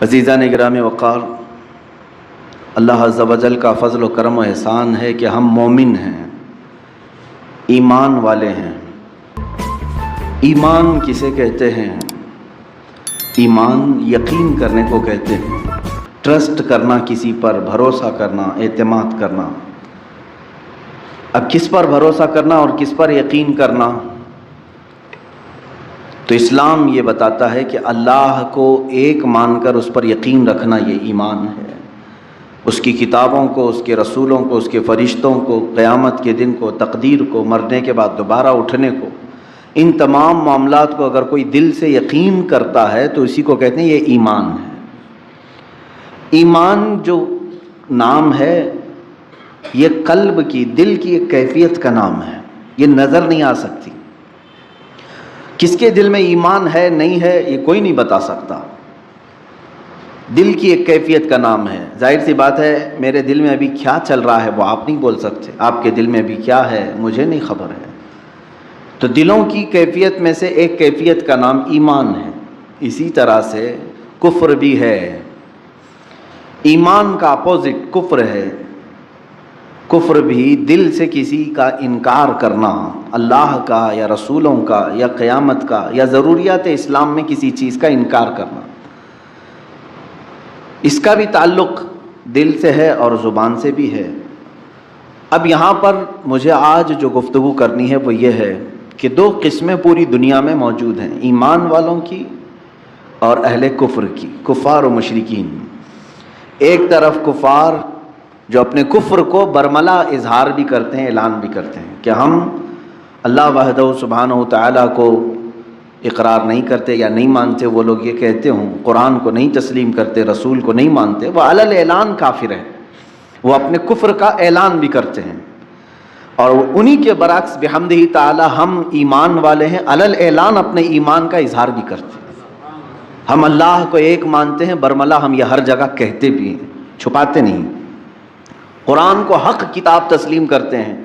عزیزان گرامی وقار، اللہ عز و جل کا فضل و کرم و احسان ہے کہ ہم مومن ہیں، ایمان والے ہیں۔ ایمان کسے کہتے ہیں؟ ایمان یقین کرنے کو کہتے ہیں، ٹرسٹ کرنا، کسی پر بھروسہ کرنا، اعتماد کرنا۔ اب کس پر بھروسہ کرنا اور کس پر یقین کرنا؟ تو اسلام یہ بتاتا ہے کہ اللہ کو ایک مان کر اس پر یقین رکھنا یہ ایمان ہے۔ اس کی کتابوں کو، اس کے رسولوں کو، اس کے فرشتوں کو، قیامت کے دن کو، تقدیر کو، مرنے کے بعد دوبارہ اٹھنے کو، ان تمام معاملات کو اگر کوئی دل سے یقین کرتا ہے تو اسی کو کہتے ہیں یہ ایمان ہے۔ ایمان جو نام ہے یہ قلب کی، دل کی ایک کیفیت کا نام ہے، یہ نظر نہیں آ سکتی۔ کس کے دل میں ایمان ہے نہیں ہے یہ کوئی نہیں بتا سکتا، دل کی ایک کیفیت کا نام ہے۔ ظاہر سی بات ہے میرے دل میں ابھی کیا چل رہا ہے وہ آپ نہیں بول سکتے، آپ کے دل میں ابھی کیا ہے مجھے نہیں خبر ہے۔ تو دلوں کی کیفیت میں سے ایک کیفیت کا نام ایمان ہے۔ اسی طرح سے کفر بھی ہے، ایمان کا اپوزٹ کفر ہے۔ کفر بھی دل سے کسی کا انکار کرنا، اللہ کا یا رسولوں کا یا قیامت کا یا ضروریات اسلام میں کسی چیز کا انکار کرنا، اس کا بھی تعلق دل سے ہے اور زبان سے بھی ہے۔ اب یہاں پر مجھے آج جو گفتگو کرنی ہے وہ یہ ہے کہ دو قسمیں پوری دنیا میں موجود ہیں، ایمان والوں کی اور اہل کفر کی، کفار و مشرکین۔ ایک طرف کفار جو اپنے کفر کو برملا اظہار بھی کرتے ہیں، اعلان بھی کرتے ہیں کہ ہم اللہ وحدہ سبحانہ و تعالیٰ کو اقرار نہیں کرتے یا نہیں مانتے۔ وہ لوگ یہ کہتے ہوں قرآن کو نہیں تسلیم کرتے، رسول کو نہیں مانتے، وہ علی الاعلان کافر ہیں، وہ اپنے کفر کا اعلان بھی کرتے ہیں۔ اور انہی کے برعکس بحمدہ تعالی ہم ایمان والے ہیں، علی الاعلان اپنے ایمان کا اظہار بھی کرتے ہیں۔ ہم اللہ کو ایک مانتے ہیں، برملا ہم یہ ہر جگہ کہتے بھی ہیں، چھپاتے نہیں۔ قرآن کو حق کتاب تسلیم کرتے ہیں،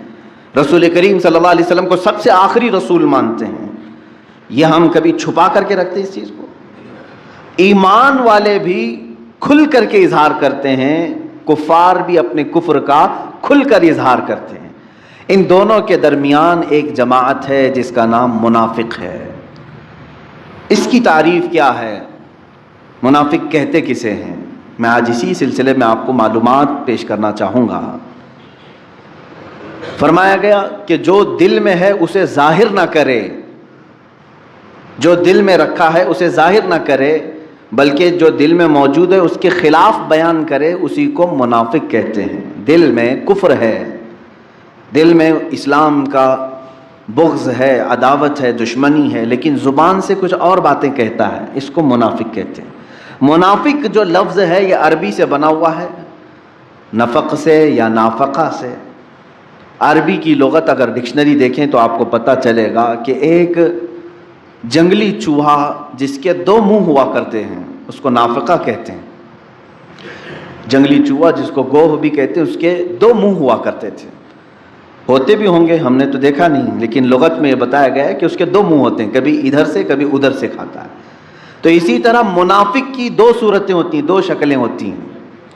رسول کریم صلی اللہ علیہ وسلم کو سب سے آخری رسول مانتے ہیں، یہ ہم کبھی چھپا کر کے رکھتے اس چیز کو؟ ایمان والے بھی کھل کر کے اظہار کرتے ہیں، کفار بھی اپنے کفر کا کھل کر اظہار کرتے ہیں۔ ان دونوں کے درمیان ایک جماعت ہے جس کا نام منافق ہے۔ اس کی تعریف کیا ہے؟ منافق کہتے کسے ہیں؟ میں آج اسی سلسلے میں آپ کو معلومات پیش کرنا چاہوں گا۔ فرمایا گیا کہ جو دل میں ہے اسے ظاہر نہ کرے، جو دل میں رکھا ہے اسے ظاہر نہ کرے، بلکہ جو دل میں موجود ہے اس کے خلاف بیان کرے، اسی کو منافق کہتے ہیں۔ دل میں کفر ہے، دل میں اسلام کا بغض ہے، عداوت ہے، دشمنی ہے، لیکن زبان سے کچھ اور باتیں کہتا ہے، اس کو منافق کہتے ہیں۔ منافق جو لفظ ہے یہ عربی سے بنا ہوا ہے، نفق سے یا نافقہ سے۔ عربی کی لغت اگر ڈکشنری دیکھیں تو آپ کو پتہ چلے گا کہ ایک جنگلی چوہا جس کے دو منہ ہوا کرتے ہیں اس کو نافقہ کہتے ہیں۔ جنگلی چوہا جس کو گوہ بھی کہتے ہیں، اس کے دو منہ ہوا کرتے تھے، ہوتے بھی ہوں گے، ہم نے تو دیکھا نہیں، لیکن لغت میں یہ بتایا گیا ہے کہ اس کے دو منہ ہوتے ہیں، کبھی ادھر سے کبھی ادھر سے کھاتا ہے۔ تو اسی طرح منافق کی دو صورتیں ہوتی ہیں، دو شکلیں ہوتی ہیں،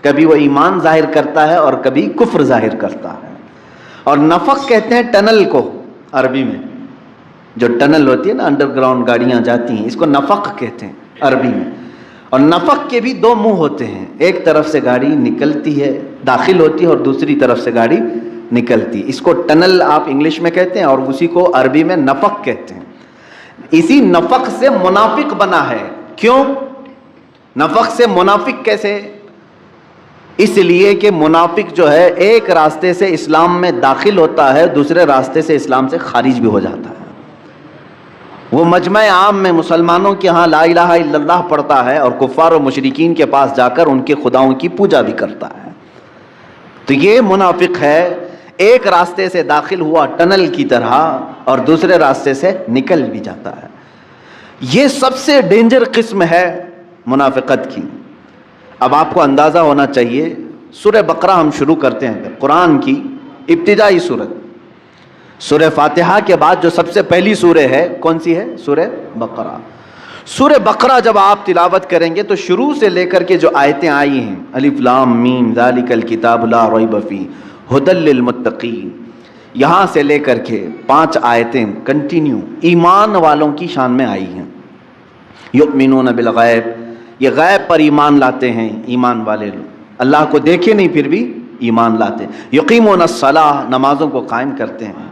کبھی وہ ایمان ظاہر کرتا ہے اور کبھی کفر ظاہر کرتا ہے۔ اور نفق کہتے ہیں ٹنل کو، عربی میں جو ٹنل ہوتی ہے نا، انڈر گراؤنڈ گاڑیاں جاتی ہیں، اس کو نفق کہتے ہیں عربی میں۔ اور نفق کے بھی دو منہ ہوتے ہیں، ایک طرف سے گاڑی نکلتی ہے، داخل ہوتی ہے، اور دوسری طرف سے گاڑی نکلتی ہے۔ اس کو ٹنل آپ انگلش میں کہتے ہیں اور اسی کو عربی میں نفق کہتے ہیں۔ اسی نفق سے منافق بنا ہے۔ کیوں نفق سے منافق کیسے؟ اس لیے کہ منافق جو ہے ایک راستے سے اسلام میں داخل ہوتا ہے، دوسرے راستے سے اسلام سے خارج بھی ہو جاتا ہے۔ وہ مجمع عام میں مسلمانوں کے ہاں لا الہ الا اللہ پڑھتا ہے اور کفار و مشرکین کے پاس جا کر ان کے خداؤں کی پوجا بھی کرتا ہے۔ تو یہ منافق ہے، ایک راستے سے داخل ہوا ٹنل کی طرح اور دوسرے راستے سے نکل بھی جاتا ہے۔ یہ سب سے ڈینجر قسم ہے منافقت کی۔ اب آپ کو اندازہ ہونا چاہیے، سورہ بقرہ ہم شروع کرتے ہیں، قرآن کی ابتدائی سورت، سورہ فاتحہ کے بعد جو سب سے پہلی سورہ ہے کون سی ہے؟ سورہ بقرہ۔ سورہ بقرہ جب آپ تلاوت کریں گے تو شروع سے لے کر کے جو آیتیں آئی ہیں، الف لام میم ذالک الکتاب لا ریب فیہ ھدی للمتقین، یہاں سے لے کر کے 5 آیتیں کنٹینیو ایمان والوں کی شان میں آئی ہیں۔ یؤمنون بالغیب، یہ غیب پر ایمان لاتے ہیں ایمان والے لوگ، اللہ کو دیکھے نہیں پھر بھی ایمان لاتے ہیں۔ یقیمون الصلاۃ، نمازوں کو قائم کرتے ہیں،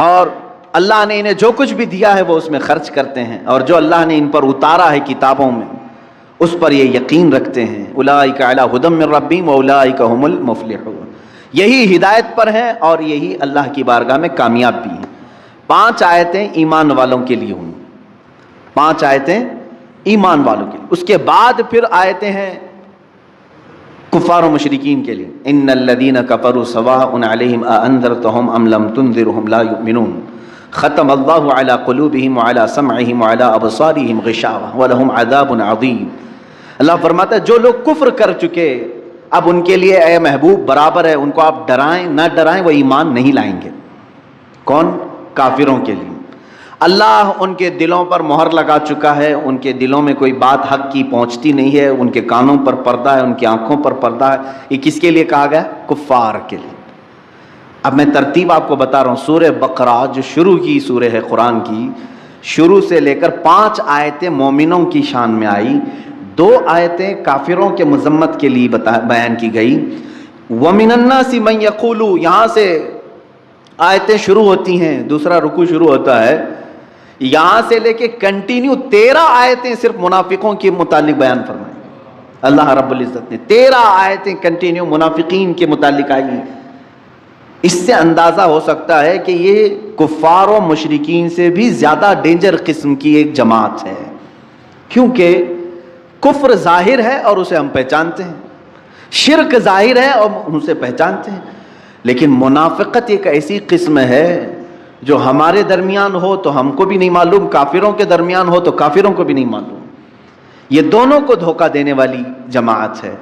اور اللہ نے انہیں جو کچھ بھی دیا ہے وہ اس میں خرچ کرتے ہیں، اور جو اللہ نے ان پر اتارا ہے کتابوں میں اس پر یہ یقین رکھتے ہیں۔ اولئک علی ھدی من ربہم واولئک هم المفلحون، یہی ہدایت پر ہیں اور یہی اللہ کی بارگاہ میں کامیاب بھی ہیں۔ 5 آیتیں ایمان والوں کے لیے ہوں، 5 آیتیں ایمان والوں کے لیے۔ اس کے بعد پھر آیتیں ہیں کفار و مشرکین کے لیے، ان الذین کفروا سواء علیہم اانذرتہم ام لم تنذرہم لا یؤمنون ختم اللہ علی قلوبہم وعلی سمعہم وعلی ابصارہم غشاوہ ولہم عذاب عظیم۔ اللہ فرماتا ہے جو لوگ کفر کر چکے اب ان کے لیے اے محبوب برابر ہے، ان کو آپ ڈرائیں نہ ڈرائیں وہ ایمان نہیں لائیں گے۔ کون؟ کافروں کے لیے اللہ ان کے دلوں پر مہر لگا چکا ہے، ان کے دلوں میں کوئی بات حق کی پہنچتی نہیں ہے، ان کے کانوں پر پردہ ہے، ان کی آنکھوں پر پردہ ہے۔ یہ کس کے لیے کہا گیا؟ کفار کے لیے۔ اب میں ترتیب آپ کو بتا رہا ہوں۔ سورہ بقرہ جو شروع کی سورہ ہے قرآن کی، شروع سے لے کر 5 آیتیں مومنوں کی شان میں آئی، 2 آیتیں کافروں کے مذمت کے لیے بیان کی گئی۔ وَمِنَ النَّاسِ مَن يَقُولُ، یہاں سے آیتیں شروع ہوتی ہیں، دوسرا رکوع شروع ہوتا ہے، یہاں سے لے کے کنٹینیو 13 آیتیں صرف منافقوں کے متعلق بیان فرمائیں۔ اللہ رب العزت نے 13 آیتیں کنٹینیو منافقین کے متعلق آئی ہیں۔ اس سے اندازہ ہو سکتا ہے کہ یہ کفار و مشرکین سے بھی زیادہ ڈینجر قسم کی ایک جماعت ہے، کیونکہ کفر ظاہر ہے اور اسے ہم پہچانتے ہیں، شرک ظاہر ہے اور ہم اسے پہچانتے ہیں، لیکن منافقت ایک ایسی قسم ہے جو ہمارے درمیان ہو تو ہم کو بھی نہیں معلوم، کافروں کے درمیان ہو تو کافروں کو بھی نہیں معلوم۔ یہ دونوں کو دھوکہ دینے والی جماعت ہے۔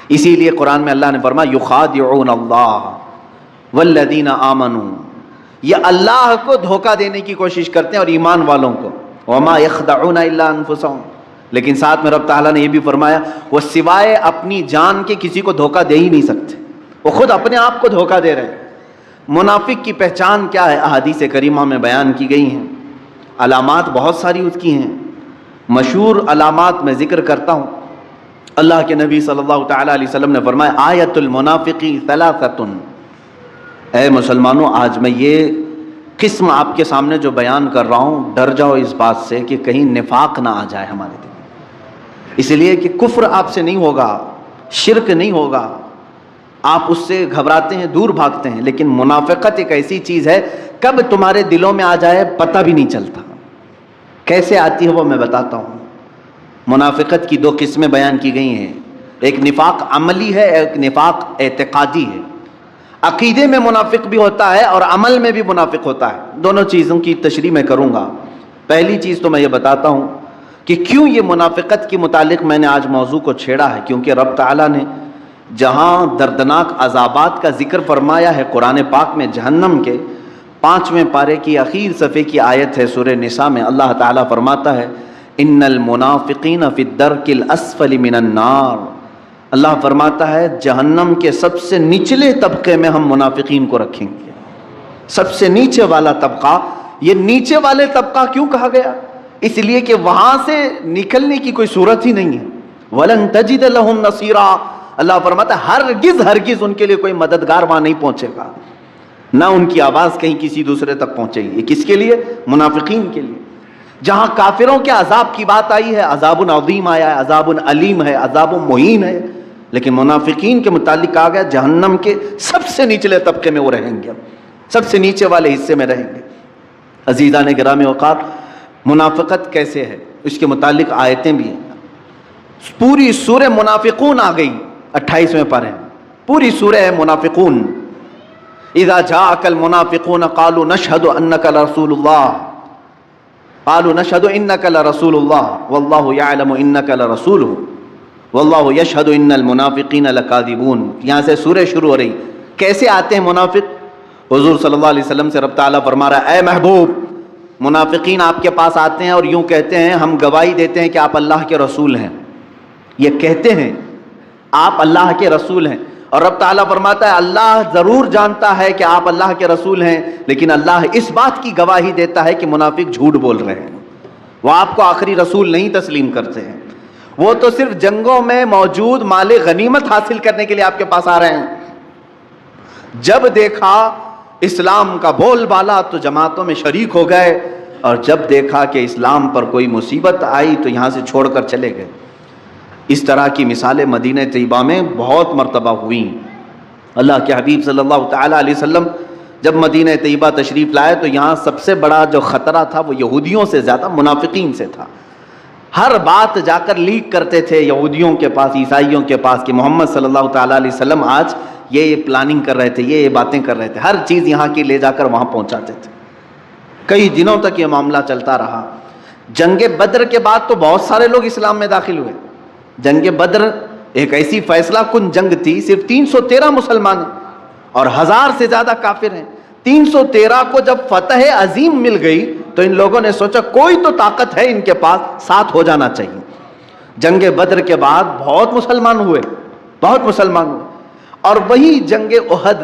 اسی لیے قرآن میں اللہ نے فرمایا یخادعون اللہ والذین آمنوا، یہ اللہ کو دھوکہ دینے کی کوشش کرتے ہیں اور ایمان والوں کو، وما یخدعون الا انفسهم، لیکن ساتھ میں رب تعالیٰ نے یہ بھی فرمایا وہ سوائے اپنی جان کے کسی کو دھوکہ دے ہی نہیں سکتے، وہ خود اپنے آپ کو دھوکہ دے رہے ہیں۔ منافق کی پہچان کیا ہے؟ احادیث کریمہ میں بیان کی گئی ہیں، علامات بہت ساری اس کی ہیں، مشہور علامات میں ذکر کرتا ہوں۔ اللہ کے نبی صلی اللہ تعالیٰ علیہ وسلم نے فرمایا آیت المنافقی ثلاثۃ، اے مسلمانوں آج میں یہ قسم آپ کے سامنے جو بیان کر رہا ہوں ڈر جاؤ اس بات سے کہ کہیں نفاق نہ آ جائے ہمارے دل میں، اس لیے کہ کفر آپ سے نہیں ہوگا، شرک نہیں ہوگا، آپ اس سے گھبراتے ہیں، دور بھاگتے ہیں، لیکن منافقت ایک ایسی چیز ہے کب تمہارے دلوں میں آ جائے پتہ بھی نہیں چلتا۔ کیسے آتی ہے وہ میں بتاتا ہوں۔ منافقت کی 2 قسمیں بیان کی گئی ہیں، ایک نفاق عملی ہے، ایک نفاق اعتقادی ہے۔ عقیدے میں منافق بھی ہوتا ہے اور عمل میں بھی منافق ہوتا ہے، دونوں چیزوں کی تشریح میں کروں گا۔ پہلی چیز تو میں یہ بتاتا ہوں کہ کیوں یہ منافقت کے متعلق میں نے آج موضوع کو چھیڑا ہے، کیونکہ رب تعالیٰ نے جہاں دردناک عذابات کا ذکر فرمایا ہے قرآن پاک میں، جہنم کے 5ویں پارے کی اخیر صفحے کی آیت ہے سورہ نساء میں، اللہ تعالیٰ فرماتا ہے ان المنافقین فی الدرک الاسفل من النار، اللہ فرماتا ہے جہنم کے سب سے نچلے طبقے میں ہم منافقین کو رکھیں گے، سب سے نیچے والا طبقہ۔ یہ نیچے والے طبقہ کیوں کہا گیا؟ اس لیے کہ وہاں سے نکلنے کی کوئی صورت ہی نہیں ہے۔ وَلَن تَجِدَ لَهُمْ نَصِيرًا، اللہ فرماتا ہے ہرگز ان کے لیے کوئی مددگار وہاں نہیں پہنچے گا، نہ ان کی آواز کہیں کسی دوسرے تک پہنچے گی۔ یہ کس کے لیے؟ منافقین کے لیے۔ جہاں کافروں کے عذاب کی بات آئی ہے، عذاب عظیم آیا ہے، عذاب علیم ہے، عذاب مہین ہے، لیکن منافقین کے متعلق کہا گیا جہنم کے سب سے نچلے طبقے میں وہ رہیں گے، سب سے نیچے والے حصے میں رہیں گے۔ عزیزان گرامی اوقات، منافقت کیسے ہے اس کے متعلق آیتیں بھی ہیں۔ پوری سورہ منافقون آ گئی، 28ویں پارے پوری سورہ ہے منافقون۔ اذا جاءك المنافقون قالوا نشهد انك لرسول الله قالوا نشهد انك لرسول الله والله يعلم انك لرسوله والله يشهد ان المنافقين لكاذبون۔ یہاں سے سورہ شروع ہو رہی، کیسے آتے ہیں منافق؟ حضور صلی اللہ علیہ وسلم سے رب تعالیٰ فرما رہا ہے اے محبوب منافقین آپ کے پاس آتے ہیں اور یوں کہتے ہیں ہم گواہی دیتے ہیں کہ آپ اللہ کے رسول ہیں. یہ کہتے ہیں آپ اللہ کے رسول ہیں, اور رب تعالیٰ فرماتا ہے اللہ ضرور جانتا ہے کہ آپ اللہ کے رسول ہیں, لیکن اللہ اس بات کی گواہی دیتا ہے کہ منافق جھوٹ بول رہے ہیں, وہ آپ کو آخری رسول نہیں تسلیم کرتے ہیں, وہ تو صرف جنگوں میں موجود مال غنیمت حاصل کرنے کے لیے آپ کے پاس آ رہے ہیں. جب دیکھا اسلام کا بول بالا تو جماعتوں میں شریک ہو گئے, اور جب دیکھا کہ اسلام پر کوئی مصیبت آئی تو یہاں سے چھوڑ کر چلے گئے. اس طرح کی مثالیں مدینہ طیبہ میں بہت مرتبہ ہوئیں. اللہ کے حبیب صلی اللہ تعالیٰ علیہ وسلم جب مدینہ طیبہ تشریف لائے تو یہاں سب سے بڑا جو خطرہ تھا وہ یہودیوں سے زیادہ منافقین سے تھا. ہر بات جا کر لیک کرتے تھے یہودیوں کے پاس, عیسائیوں کے پاس, کہ محمد صلی اللہ تعالیٰ علیہ وسلم آج یہ پلاننگ کر رہے تھے, یہ باتیں کر رہے تھے. ہر چیز یہاں کی لے جا کر وہاں پہنچاتے تھے. کئی دنوں تک یہ معاملہ چلتا رہا. جنگ بدر کے بعد تو بہت سارے لوگ اسلام میں داخل ہوئے. جنگ بدر ایک ایسی فیصلہ کن جنگ تھی, صرف 313 مسلمان ہیں اور 1000 سے زیادہ کافر ہیں. 313 کو جب فتح عظیم مل گئی تو ان لوگوں نے سوچا کوئی تو طاقت ہے ان کے پاس, ساتھ ہو جانا چاہیے. جنگ بدر کے بعد بہت مسلمان ہوئے. اور وہی جنگ احد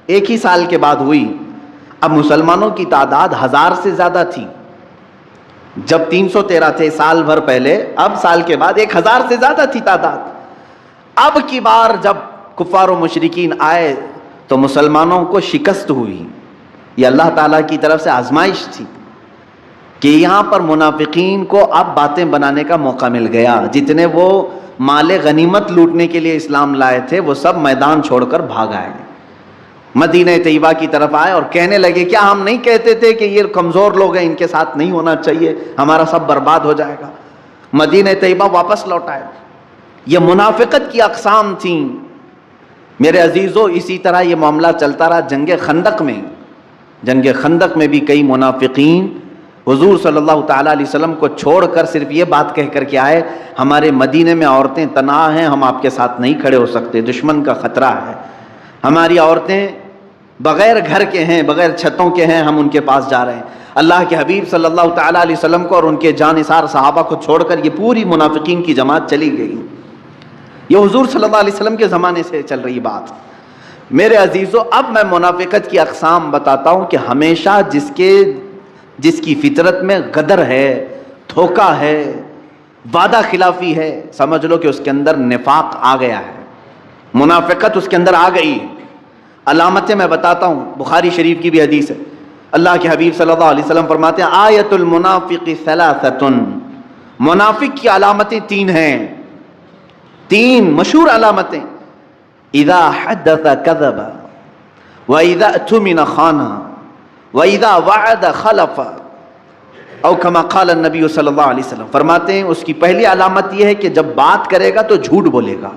ایک ہی سال کے بعد ہوئی. اب مسلمانوں کی تعداد 1000 سے زیادہ تھی. جب 313 تھے سال بھر پہلے, اب سال کے بعد 1000 سے زیادہ تھی تعداد. اب کی بار جب کفار و مشرکین آئے تو مسلمانوں کو شکست ہوئی. یہ اللہ تعالیٰ کی طرف سے آزمائش تھی کہ یہاں پر منافقین کو اب باتیں بنانے کا موقع مل گیا. جتنے وہ مال غنیمت لوٹنے کے لیے اسلام لائے تھے وہ سب میدان چھوڑ کر بھاگ آئے, مدینہ طیبہ کی طرف آئے اور کہنے لگے کیا ہم نہیں کہتے تھے کہ یہ کمزور لوگ ہیں, ان کے ساتھ نہیں ہونا چاہیے, ہمارا سب برباد ہو جائے گا. مدینہ طیبہ واپس لوٹ آئے. یہ منافقت کی اقسام تھیں میرے عزیزو. اسی طرح یہ معاملہ چلتا رہا جنگ خندق میں بھی کئی منافقین حضور صلی اللہ تعالیٰ علیہ وسلم کو چھوڑ کر صرف یہ بات کہہ کر کے آئے ہمارے مدینے میں عورتیں تنہا ہیں, ہم آپ کے ساتھ نہیں کھڑے ہو سکتے, دشمن کا خطرہ ہے, ہماری عورتیں بغیر گھر کے ہیں, بغیر چھتوں کے ہیں, ہم ان کے پاس جا رہے ہیں. اللہ کے حبیب صلی اللہ تعالیٰ علیہ وسلم کو اور ان کے جانثار صحابہ کو چھوڑ کر یہ پوری منافقین کی جماعت چلی گئی. یہ حضور صلی اللہ علیہ وسلم کے زمانے سے چل رہی بات. میرے عزیزو, اب میں منافقت کی اقسام بتاتا ہوں کہ ہمیشہ جس کی فطرت میں غدر ہے, دھوکہ ہے, وعدہ خلافی ہے, سمجھ لو کہ اس کے اندر نفاق آ گیا ہے, منافقت اس کے اندر آ گئی. علامتیں میں بتاتا ہوں, بخاری شریف کی بھی حدیث ہے. اللہ کے حبیب صلی اللہ علیہ وسلم فرماتے ہیں آیت المنافق ثلاثۃ, منافق کی علامتیں 3 ہیں, 3 مشہور علامتیں. اذا حدث كذب واذا اؤتمن خان واذا وعد خلف, او كما قال النبی صلی اللہ علیہ وسلم. فرماتے ہیں اس کی پہلی علامت یہ ہے کہ جب بات کرے گا تو جھوٹ بولے گا.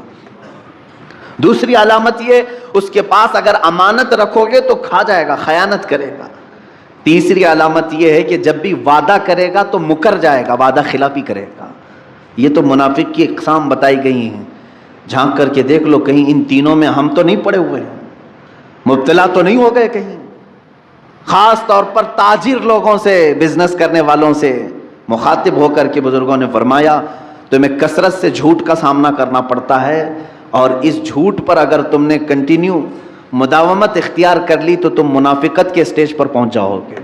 دوسری علامت یہ, اس کے پاس اگر امانت رکھو گے تو کھا جائے گا, خیانت کرے گا. تیسری علامت یہ ہے کہ جب بھی وعدہ کرے گا تو مکر جائے گا, وعدہ خلافی کرے گا. یہ تو منافق کی اقسام بتائی گئی ہیں. جھانک کر کے دیکھ لو کہیں ان تینوں میں ہم تو نہیں پڑے ہوئے ہیں, مبتلا تو نہیں ہو گئے کہیں. خاص طور پر تاجر لوگوں سے, بزنس کرنے والوں سے مخاطب ہو کر کے بزرگوں نے فرمایا تمہیں کثرت سے جھوٹ کا سامنا کرنا پڑتا ہے, اور اس جھوٹ پر اگر تم نے کنٹینیو مداومت اختیار کر لی تو تم منافقت کے سٹیج پر پہنچ جاؤ گے.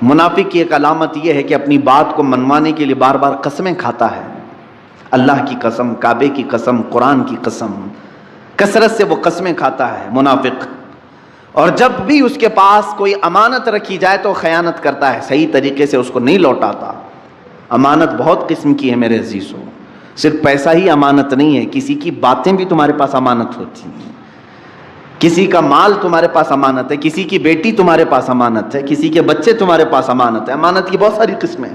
منافق کی ایک علامت یہ ہے کہ اپنی بات کو منوانے کے لیے بار بار قسمیں کھاتا ہے, اللہ کی قسم, کعبے کی قسم, قرآن کی قسم, کثرت سے وہ قسمیں کھاتا ہے منافق. اور جب بھی اس کے پاس کوئی امانت رکھی جائے تو خیانت کرتا ہے, صحیح طریقے سے اس کو نہیں لوٹاتا. امانت بہت قسم کی ہے میرے عزیزوں, صرف پیسہ ہی امانت نہیں ہے, کسی کی باتیں بھی تمہارے پاس امانت ہوتی ہیں, کسی کا مال تمہارے پاس امانت ہے, کسی کی بیٹی تمہارے پاس امانت ہے, کسی کے بچے تمہارے پاس امانت ہے. امانت کی بہت ساری قسمیں,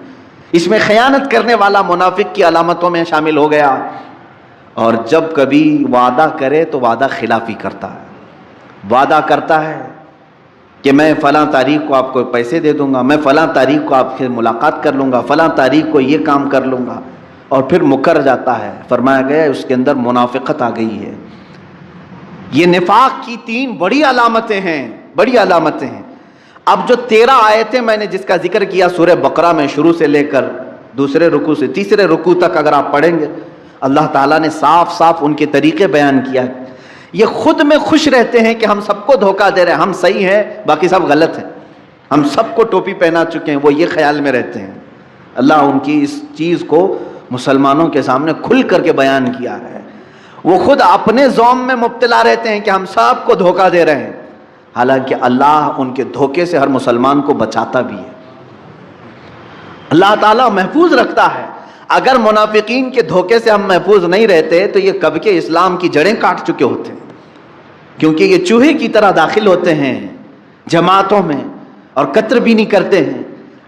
اس میں خیانت کرنے والا منافق کی علامتوں میں شامل ہو گیا. اور جب کبھی وعدہ کرے تو وعدہ خلافی کرتا ہے. وعدہ کرتا ہے کہ میں فلاں تاریخ کو آپ کو پیسے دے دوں گا, میں فلاں تاریخ کو آپ سے ملاقات کر لوں گا, فلاں تاریخ کو یہ کام کر لوں گا, اور پھر مکر جاتا ہے. فرمایا گیا اس کے اندر منافقت آ گئی ہے. یہ نفاق کی 3 بڑی علامتیں ہیں, بڑی علامتیں ہیں. اب جو 13 آیتیں میں نے جس کا ذکر کیا سورہ بقرہ میں شروع سے لے کر دوسرے رکوع سے تیسرے رکوع تک اگر آپ پڑھیں گے، اللہ تعالیٰ نے صاف صاف ان کے طریقے بیان کیا ہے۔ یہ خود میں خوش رہتے ہیں کہ ہم سب کو دھوکہ دے رہے ہیں، ہم صحیح ہیں باقی سب غلط ہیں، ہم سب کو ٹوپی پہنا چکے ہیں، وہ یہ خیال میں رہتے ہیں۔ اللہ ان کی اس چیز کو مسلمانوں کے سامنے کھل کر کے بیان کیا ہے۔ وہ خود اپنے زوم میں مبتلا رہتے ہیں کہ ہم سب کو دھوکہ دے رہے ہیں، حالانکہ اللہ ان کے دھوکے سے ہر مسلمان کو بچاتا بھی ہے، اللہ تعالیٰ محفوظ رکھتا ہے۔ اگر منافقین کے دھوکے سے ہم محفوظ نہیں رہتے تو یہ کب کے اسلام کی جڑیں کاٹ چکے ہوتے ہیں، کیونکہ یہ چوہے کی طرح داخل ہوتے ہیں جماعتوں میں اور قطر بھی نہیں کرتے ہیں۔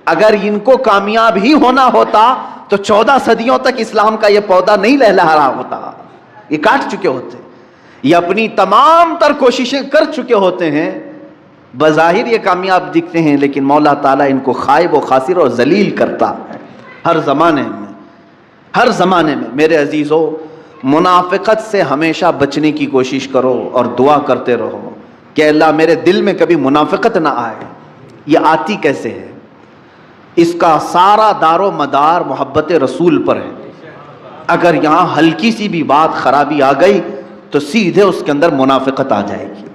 اگر ان کو کامیاب ہی ہونا ہوتا تو 14 صدیوں تک اسلام کا یہ پودا نہیں لہلہا رہا ہوتا، یہ کاٹ چکے ہوتے، یہ اپنی تمام تر کوششیں کر چکے ہوتے ہیں، بظاہر یہ کامیاب دکھتے ہیں لیکن مولا تعالیٰ ان کو خائب و خاسر اور ذلیل کرتا ہے ہر زمانے میں، ہر زمانے میں۔ میرے عزیزو، منافقت سے ہمیشہ بچنے کی کوشش کرو اور دعا کرتے رہو کہ اللہ میرے دل میں کبھی منافقت نہ آئے۔ یہ آتی کیسے ہے؟ اس کا سارا دار و مدار محبت رسول پر ہے۔ اگر یہاں ہلکی سی بھی بات خرابی آ گئی تو سیدھے اس کے اندر منافقت آ جائے گی۔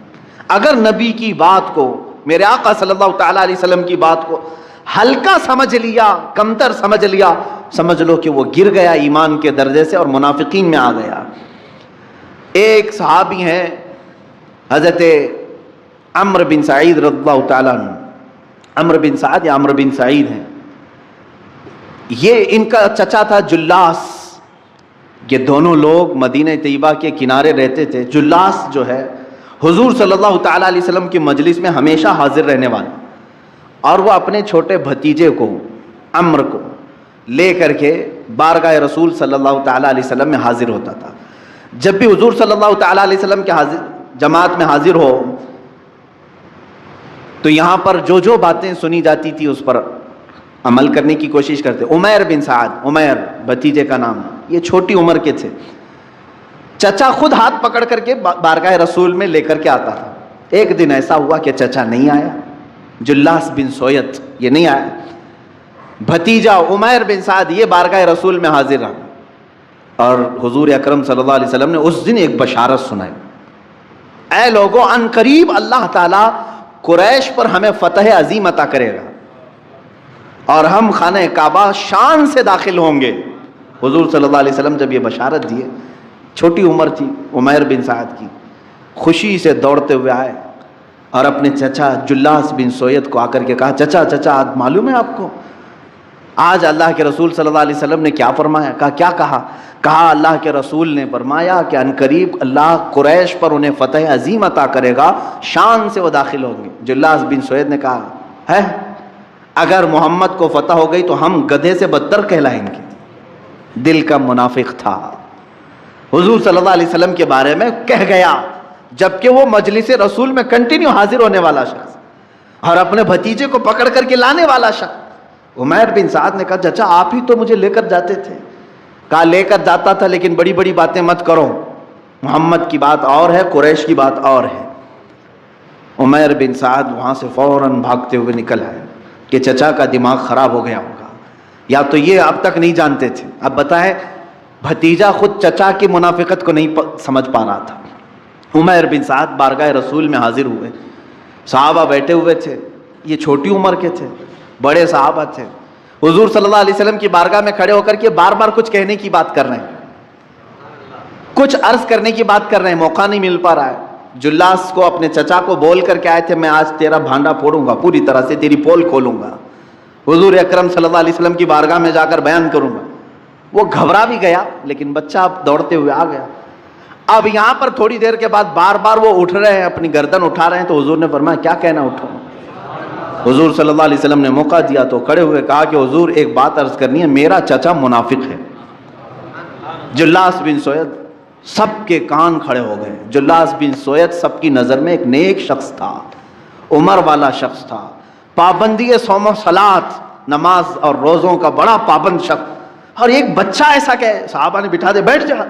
اگر نبی کی بات کو، میرے آقا صلی اللہ تعالیٰ علیہ وسلم کی بات کو ہلکا سمجھ لیا، کمتر سمجھ لیا، سمجھ لو کہ وہ گر گیا ایمان کے درجے سے اور منافقین میں آ گیا۔ ایک صحابی ہیں حضرت عمرو بن سعید رضی اللہ تعالیٰ عنہ، عمرو بن سعد یا عمرو بن سعید ہیں، یہ ان کا چچا تھا جلاس۔ یہ دونوں لوگ مدینہ طیبہ کے کنارے رہتے تھے۔ جلاس جو ہے حضور صلی اللہ تعالیٰ علیہ وسلم کی مجلس میں ہمیشہ حاضر رہنے والا، اور وہ اپنے چھوٹے بھتیجے کو عمرو کو لے کر کے بارگاہ رسول صلی اللہ تعالیٰ علیہ وسلم میں حاضر ہوتا تھا۔ جب بھی حضور صلی اللہ تعالیٰ علیہ وسلم کے جماعت میں حاضر ہو تو یہاں پر جو جو باتیں سنی جاتی تھی اس پر عمل کرنے کی کوشش کرتے۔ عمیر بن سعد، عمیر بھتیجے کا نام، یہ چھوٹی عمر کے تھے۔ چچا خود ہاتھ پکڑ کر کے بارگاہ رسول میں لے کر کے آتا تھا۔ ایک دن ایسا ہوا کہ چچا نہیں آیا، جلاس بن سویت یہ نہیں آیا، بھتیجا عمیر بن سعد یہ بارگاہ رسول میں حاضر رہا، اور حضور اکرم صلی اللہ علیہ وسلم نے اس دن ایک بشارت سنائی، اے لوگوں ان قریب اللہ تعالیٰ قریش پر ہمیں فتح عظیم عطا کرے گا اور ہم خانہ کعبہ شان سے داخل ہوں گے۔ حضور صلی اللہ علیہ وسلم جب یہ بشارت دیے، چھوٹی عمر تھی عمیر بن سعد کی، خوشی سے دوڑتے ہوئے آئے اور اپنے چچا جلاس بن سویت کو آ کر کے کہا، چچا چچا معلوم ہے آپ کو آج اللہ کے رسول صلی اللہ علیہ وسلم نے کیا فرمایا؟ کہا کیا کہا؟ کہا اللہ کے رسول نے فرمایا کہ ان قریب اللہ قریش پر انہیں فتح عظیم عطا کرے گا، شان سے وہ داخل ہوں گے۔ جلاس بن سویت نے کہا ہے اگر محمد کو فتح ہو گئی تو ہم گدھے سے بدتر کہلائیں گے۔ دل کا منافق تھا، حضور صلی اللہ علیہ وسلم کے بارے میں کہہ گیا، جبکہ وہ مجلس رسول میں کنٹینیو حاضر ہونے والا شخص اور اپنے بھتیجے کو پکڑ کر کے لانے والا شخص۔ عمیر بن سعد نے کہا چچا آپ ہی تو مجھے لے کر جاتے تھے۔ کہا لے کر جاتا تھا لیکن بڑی بڑی باتیں مت کرو، محمد کی بات اور ہے، قریش کی بات اور ہے۔ عمیر بن سعد وہاں سے فوراً بھاگتے ہوئے نکل آئے کہ چچا کا دماغ خراب ہو گیا ہوگا، یا تو یہ اب تک نہیں جانتے تھے۔ اب بتائیں بھتیجا خود چچا کی منافقت کو نہیں سمجھ پا رہا تھا۔ عمیر بن سعد بارگاہ رسول میں حاضر ہوئے، صحابہ بیٹھے ہوئے تھے، یہ چھوٹی عمر کے تھے، بڑے صحابہ تھے، حضور صلی اللہ علیہ وسلم کی بارگاہ میں کھڑے ہو کر کے بار بار کچھ کہنے کی بات کر رہے ہیں، کچھ عرض کرنے کی بات کر رہے ہیں، موقع نہیں مل پا رہا ہے۔ جلاس کو اپنے چچا کو بول کر کے آئے تھے میں آج تیرا بھانڈا پھوڑوں گا، پوری طرح سے تیری پول کھولوں گا، حضور اکرم صلی اللہ علیہ وسلم کی بارگاہ میں جا کر بیان کروں گا۔ وہ گھبرا بھی گیا لیکن بچہ اب دوڑتے ہوئے آ گیا۔ اب یہاں پر تھوڑی دیر کے بعد بار بار وہ اٹھ رہے ہیں، اپنی گردن اٹھا رہے ہیں، تو حضور نے فرمایا کیا کہنا اٹھو؟ حضور صلی اللہ علیہ وسلم نے موقع دیا تو کھڑے ہوئے کہا کہ حضور ایک بات عرض کرنی ہے، میرا چچا منافق ہے۔ جلاس بن سویت، سب کے کان کھڑے ہو گئے۔ جلاس بن سویت سب کی نظر میں ایک نیک شخص تھا، عمر والا شخص تھا، پابندی صوم و صلات، نماز اور روزوں کا بڑا پابند شخص، اور ایک بچہ ایسا کہ صحابہ نے بٹھا دے بیٹھ جا،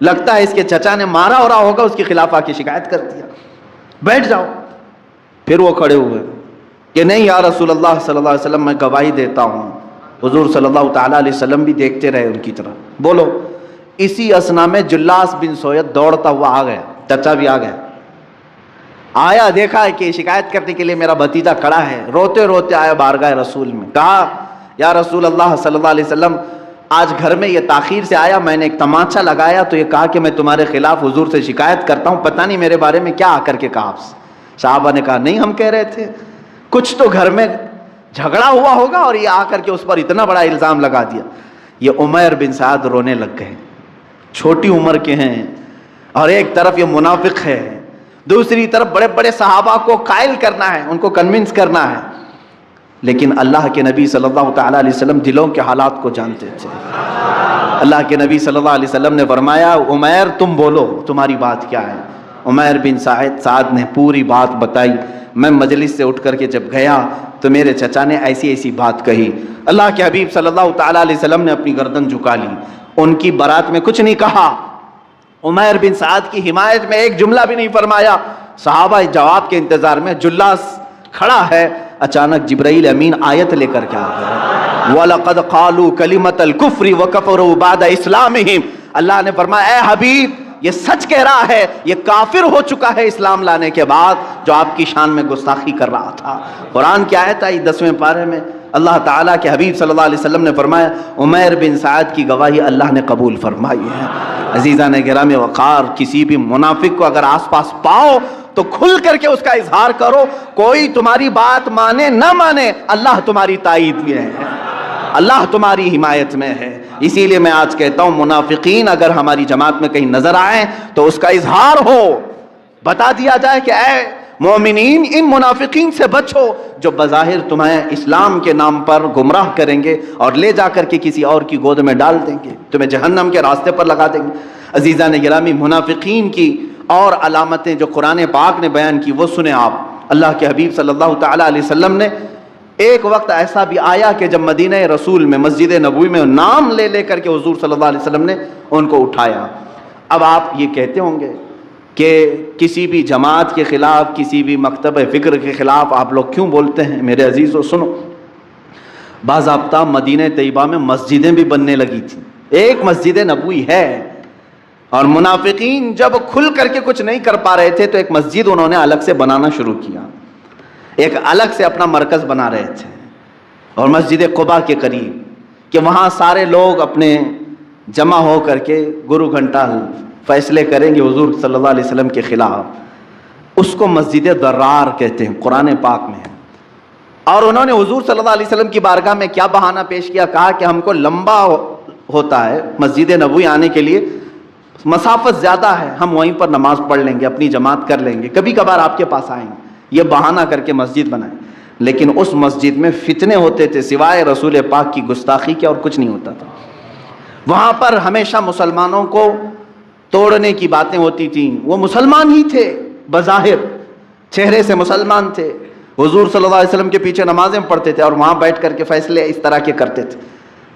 لگتا ہے اس کے چچا نے مارا ہو رہا ہوگا، اس کے خلاف آ کے شکایت کر دیا، بیٹھ جاؤ۔ پھر وہ کھڑے ہوئے، کہ نہیں یا رسول اللہ صلی اللہ علیہ وسلم میں گواہی دیتا ہوں. حضور صلی اللہ تعالیٰ علیہ وسلم بھی دیکھتے رہے ان کی طرف. بولو. اسی اسنا میں جلاس بن سوید دوڑتا ہوا آ گیا, چچا بھی آ گیا, آیا دیکھا ہے کہ شکایت کرنے کے لیے میرا بھتیجا کھڑا ہے, روتے روتے آیا بارگاہ رسول میں. کہا یا رسول اللہ صلی اللہ علیہ وسلم آج گھر میں یہ تاخیر سے آیا, میں نے ایک تماچا لگایا تو یہ کہا کہ میں تمہارے خلاف حضور سے شکایت کرتا ہوں, پتہ نہیں میرے بارے میں کیا آ کر کے کہا آپ سے. صحابہ نے کہا نہیں ہم کہہ رہے تھے کچھ تو گھر میں جھگڑا ہوا ہوگا اور یہ آ کر کے اس پر اتنا بڑا الزام لگا دیا. یہ عمیر بن سعد رونے لگ گئے, چھوٹی عمر کے ہیں اور ایک طرف یہ منافق ہے, دوسری طرف بڑے بڑے صحابہ کو قائل کرنا ہے, ان کو کنونس کرنا ہے. لیکن اللہ کے نبی صلی اللہ تعالیٰ علیہ وسلم دلوں کے حالات کو جانتے تھے. اللہ کے نبی صلی اللہ علیہ وسلم نے فرمایا عمیر تم بولو تمہاری بات کیا ہے. عمیر بن سعد نے پوری بات بتائی. میں مجلس سے اٹھ کر کے جب گیا تو میرے چچا نے ایسی ایسی بات کہی. اللہ کے حبیب صلی اللہ تعالیٰ علیہ وسلم نے اپنی گردن جھکا لی, ان کی برات میں کچھ نہیں کہا, عمیر بن سعد کی حمایت میں ایک جملہ بھی نہیں فرمایا. صحابہ جواب کے انتظار میں, جلاس کھڑا ہے. اچانک جبرائیل امین آیت لے کر کے آ گیا, وَلَقَدْ قَالُوا كَلِمَةَ الْكُفْرِ وَكَفَرُوا بَعْدَ إِسْلَامِهِمْ. اللہ نے فرمایا اے حبیب یہ سچ کہہ رہا ہے, یہ کافر ہو چکا ہے اسلام لانے کے بعد جو آپ کی شان میں گستاخی کر رہا تھا. قرآن کی آیت آئی 10ویں پارے میں, اللہ تعالیٰ کے حبیب صلی اللہ علیہ وسلم نے فرمایا عمیر بن سعد کی گواہی اللہ نے قبول فرمائی ہے. عزیزان گرامی وقار, کسی بھی منافق کو اگر آس پاس پاؤ تو کھل کر کے اس کا اظہار کرو. کوئی تمہاری بات مانے نہ مانے, اللہ تمہاری تائید میں ہے, اللہ تمہاری حمایت میں ہے. اسی لیے میں آج کہتا ہوں منافقین اگر ہماری جماعت میں کہیں نظر آئیں تو اس کا اظہار ہو, بتا دیا جائے کہ اے مومنین ان منافقین سے بچو جو بظاہر تمہیں اسلام کے نام پر گمراہ کریں گے اور لے جا کر کے کسی اور کی گود میں ڈال دیں گے, تمہیں جہنم کے راستے پر لگا دیں گے. عزیزان گرامی منافقین کی اور علامتیں جو قرآن پاک نے بیان کی وہ سنیں آپ. اللہ کے حبیب صلی اللہ تعالیٰ علیہ وسلم نے ایک وقت ایسا بھی آیا کہ جب مدینہ رسول میں مسجد نبوی میں نام لے لے کر کے حضور صلی اللہ علیہ وسلم نے ان کو اٹھایا. اب آپ یہ کہتے ہوں گے کہ کسی بھی جماعت کے خلاف, کسی بھی مکتب فکر کے خلاف آپ لوگ کیوں بولتے ہیں؟ میرے عزیزو سنو, باضابطہ مدینہ طیبہ میں مسجدیں بھی بننے لگی تھیں, ایک مسجد نبوی ہے, اور منافقین جب کھل کر کے کچھ نہیں کر پا رہے تھے تو ایک مسجد انہوں نے الگ سے بنانا شروع کیا, ایک الگ سے اپنا مرکز بنا رہے تھے, اور مسجد قباء کے قریب کہ وہاں سارے لوگ اپنے جمع ہو کر کے گرو گھنٹہ فیصلے کریں گے حضور صلی اللہ علیہ وسلم کے خلاف. اس کو مسجد ضرار کہتے ہیں, قرآن پاک میں ہے. اور انہوں نے حضور صلی اللہ علیہ وسلم کی بارگاہ میں کیا بہانہ پیش کیا, کہا کہ ہم کو لمبا ہوتا ہے مسجد نبوی آنے کے لیے, مسافت زیادہ ہے, ہم وہیں پر نماز پڑھ لیں گے, اپنی جماعت کر لیں گے, کبھی کبھار آپ کے پاس آئیں گے. یہ بہانہ کر کے مسجد بنائیں. لیکن اس مسجد میں فتنے ہوتے تھے سوائے رسول پاک کی گستاخی کے اور کچھ نہیں ہوتا تھا. وہاں پر ہمیشہ مسلمانوں کو توڑنے کی باتیں ہوتی تھیں. وہ مسلمان ہی تھے, بظاہر چہرے سے مسلمان تھے, حضور صلی اللہ علیہ وسلم کے پیچھے نمازیں پڑھتے تھے اور وہاں بیٹھ کر کے فیصلے اس طرح کے کرتے تھے.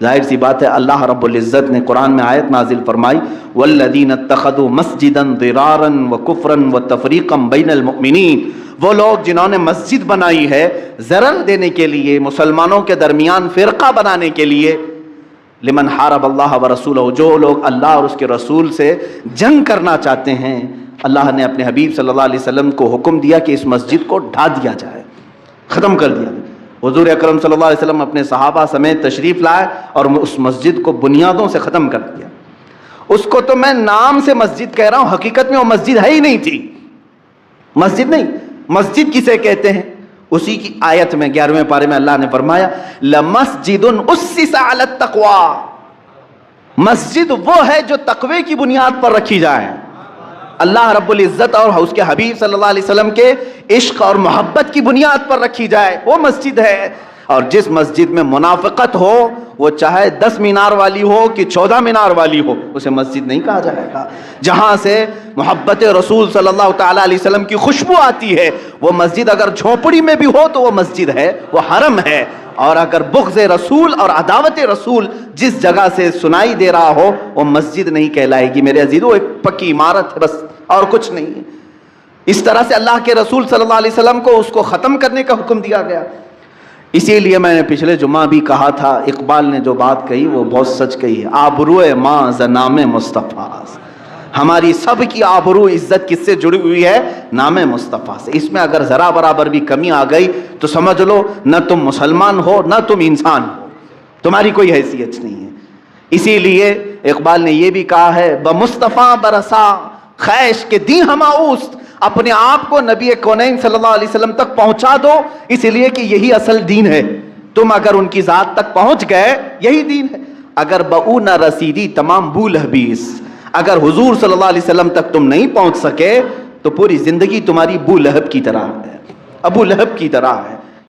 ظاہر سی بات ہے اللہ رب العزت نے قرآن میں آیت نازل فرمائی والذین اتخذوا مسجدا ضرارا وکفرا وتفریقا بین المؤمنین. وہ لوگ جنہوں نے مسجد بنائی ہے ضرر دینے کے لیے, مسلمانوں کے درمیان فرقہ بنانے کے لیے, لمن حارب اللہ ورسولہ, جو لوگ اللہ اور اس کے رسول سے جنگ کرنا چاہتے ہیں. اللہ نے اپنے حبیب صلی اللہ علیہ وسلم کو حکم دیا کہ اس مسجد کو ڈھا دیا جائے, ختم کر دیا. حضور اکرم صلی اللہ علیہ وسلم اپنے صحابہ سمیت تشریف لائے اور اس مسجد کو بنیادوں سے ختم کر دیا. اس کو تو میں نام سے مسجد کہہ رہا ہوں, حقیقت میں وہ مسجد ہے ہی نہیں تھی. مسجد نہیں, مسجد کسے کہتے ہیں؟ اسی کی آیت میں 11ویں پارے میں اللہ نے فرمایا لَمَسْجِدٌ أُسِّسَ عَلَى التَّقْوَى. مسجد وہ ہے جو تقوی کی بنیاد پر رکھی جائے. اللہ رب العزت اور اس کے حبیب صلی اللہ علیہ وسلم کے عشق اور محبت کی بنیاد پر رکھی جائے, وہ مسجد ہے. اور جس مسجد میں منافقت ہو, وہ چاہے 10 مینار والی ہو کہ 14 مینار والی ہو, اسے مسجد نہیں کہا جائے گا. جہاں سے محبت رسول صلی اللہ تعالیٰ علیہ وسلم کی خوشبو آتی ہے, وہ مسجد اگر جھونپڑی میں بھی ہو تو وہ مسجد ہے, وہ حرم ہے. اور اگر بغض رسول اور عداوت رسول جس جگہ سے سنائی دے رہا ہو, وہ مسجد نہیں کہلائے گی. میرے عزیزو, ایک پکی عمارت ہے بس, اور کچھ نہیں ہے. اس طرح سے اللہ کے رسول صلی اللہ علیہ وسلم کو اس کو ختم کرنے کا حکم دیا گیا. اسی لیے میں نے پچھلے جمعہ بھی کہا تھا، اقبال نے جو بات کہی وہ بہت سچ کہی ہے. آبروئے ماں ز نام مصطفیٰ، ہماری سب کی آبرو عزت کس سے جڑی ہوئی ہے؟ نام مصطفیٰ سے. اس میں اگر ذرا برابر بھی کمی آ گئی تو سمجھ لو نہ تم مسلمان ہو نہ تم انسان ہو، تمہاری کوئی حیثیت نہیں ہے. اسی لیے اقبال نے یہ بھی کہا ہے، بمصطفیٰ برسا خیش کے دی ہما اوست، اپنے آپ کو نبی کونین صلی اللہ علیہ وسلم تک پہنچا دو، اس لیے کہ یہی اصل دین ہے. تم اگر ان کی ذات تک پہنچ گئے یہی دین ہے. اگر بہو نہ رسیدی تمام بول حبیس، اگر حضور صلی اللہ علیہ وسلم تک تم نہیں پہنچ سکے تو پوری زندگی تمہاری ابو لہب کی طرح ہے، ابو لہب کی طرح ہے.